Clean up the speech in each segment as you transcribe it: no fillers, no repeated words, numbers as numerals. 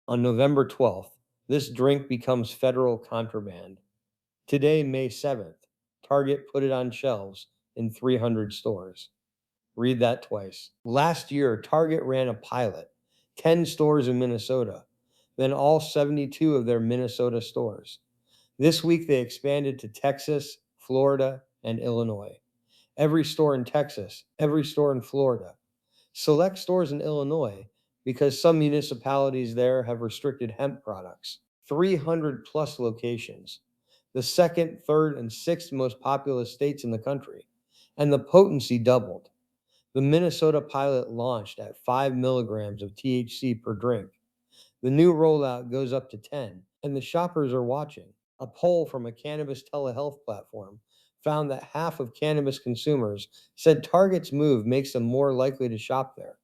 On November 12th, this drink becomes federal contraband. Today, May 7th, Target put it on shelves in 300 stores. Read that twice. Last year, Target ran a pilot, 10 stores in Minnesota, then all 72 of their Minnesota stores. This week, they expanded to Texas, Florida, and Illinois. Every store in Texas, every store in Florida. Select stores in Illinois because some municipalities there have restricted hemp products. 300 plus locations, the second, third, and sixth most populous states in the country. And the potency doubled. The Minnesota pilot launched at 5 milligrams of THC per drink. The new rollout goes up to 10, and the shoppers are watching. A poll from a cannabis telehealth platform found that half of cannabis consumers said Target's move makes them more likely to shop there.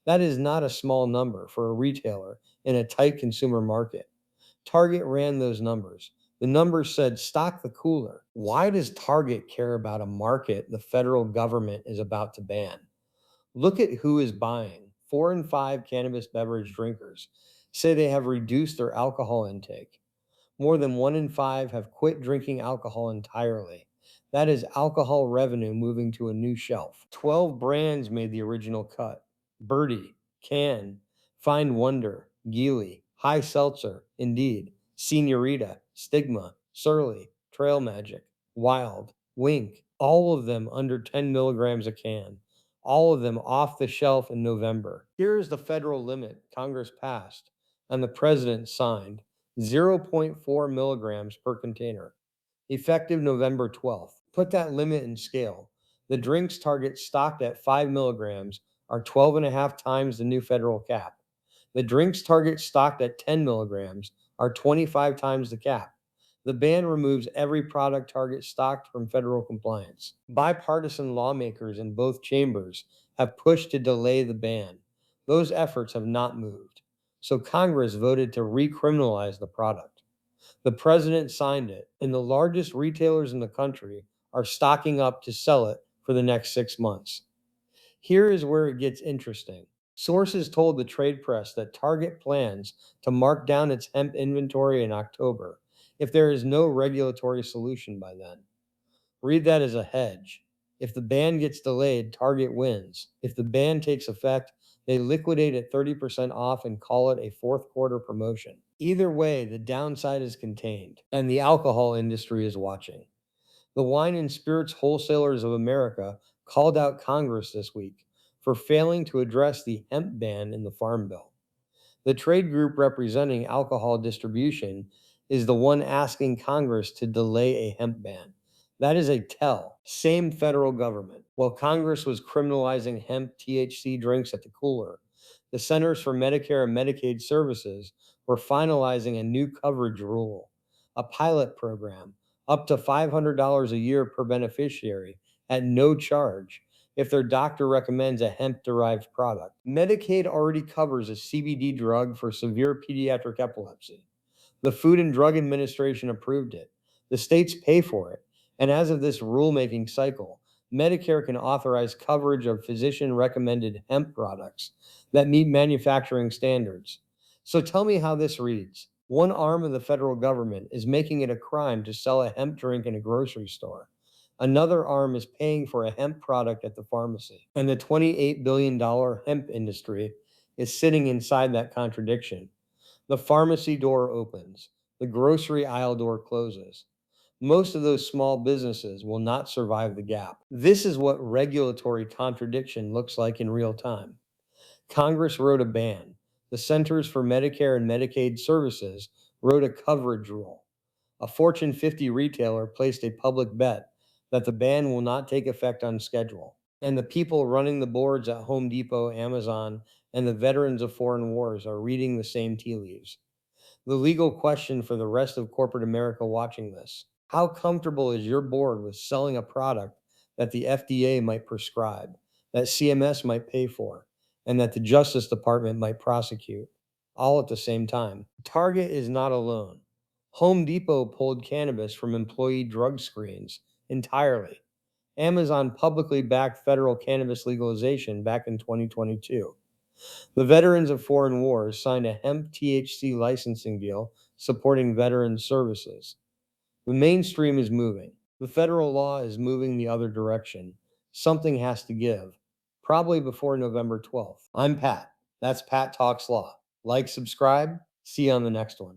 That is not a small number for a retailer in a tight consumer market. Target ran those numbers. The numbers said stock the cooler. Why does Target care about a market the federal government is about to ban? Look at who is buying. 4 in 5 cannabis beverage drinkers say they have reduced their alcohol intake. More than 1 in 5 have quit drinking alcohol entirely. That is alcohol revenue moving to a new shelf. 12 brands made the original cut: Birdie, Can, Find Wonder, Geely, High Seltzer, Indeed, Senorita, Stigma, Surly, Trail Magic, Wild, Wink, all of them under 10 milligrams a can. All of them off the shelf in November. Here is the federal limit Congress passed and the president signed: zero point 0.4 milligrams per container, effective November 12th. Put that limit in scale. The drinks Target stocked at 5 milligrams are 12 and a half times the new federal cap. The drinks Target stocked at 10 milligrams are 25 times the cap. The ban removes every product Target stocked from federal compliance. Bipartisan lawmakers in both chambers have pushed to delay the ban. Those efforts have not moved. So Congress voted to recriminalize the product. The president signed it, and the largest retailers in the country are stocking up to sell it for the next 6 months. Here is where it gets interesting. Sources told the trade press that Target plans to mark down its hemp inventory in October if there is no regulatory solution by then. Read that as a hedge. If the ban gets delayed, Target wins. If the ban takes effect, they liquidate at 30% off and call it a fourth quarter promotion. Either way, the downside is contained, and the alcohol industry is watching. The Wine and Spirits Wholesalers of America called out Congress this week for failing to address the hemp ban in the Farm Bill. The trade group representing alcohol distribution is the one asking Congress to delay a hemp ban. That is a tell. Same federal government. While Congress was criminalizing hemp THC drinks at the cooler, the Centers for Medicare and Medicaid Services were finalizing a new coverage rule, a pilot program, up to $500 a year per beneficiary at no charge if their doctor recommends a hemp derived product. Medicaid already covers a CBD drug for severe pediatric epilepsy. The Food and Drug Administration approved it. The states pay for it. And as of this rulemaking cycle, Medicare can authorize coverage of physician recommended hemp products that meet manufacturing standards. So tell me how this reads. One arm of the federal government is making it a crime to sell a hemp drink in a grocery store. Another arm is paying for a hemp product at the pharmacy. And the $28 billion hemp industry is sitting inside that contradiction. The pharmacy door opens, the grocery aisle door closes. Most of those small businesses will not survive the gap. This is what regulatory contradiction looks like in real time. Congress wrote a ban. The Centers for Medicare and Medicaid Services wrote a coverage rule. A Fortune 50 retailer placed a public bet that the ban will not take effect on schedule. And the people running the boards at Home Depot, Amazon, and the veterans of foreign wars are reading the same tea leaves. The legal question for the rest of corporate America watching this: how comfortable is your board with selling a product that the FDA might prescribe, that CMS might pay for, and that the Justice Department might prosecute, all at the same time? Target is not alone. Home Depot pulled cannabis from employee drug screens entirely. Amazon publicly backed federal cannabis legalization back in 2022. The Veterans of Foreign Wars signed a hemp THC licensing deal supporting veteran services. The mainstream is moving. The federal law is moving the other direction. Something has to give, probably before November 12th. I'm Pat. That's Pat Talks Law. Like, subscribe. See you on the next one.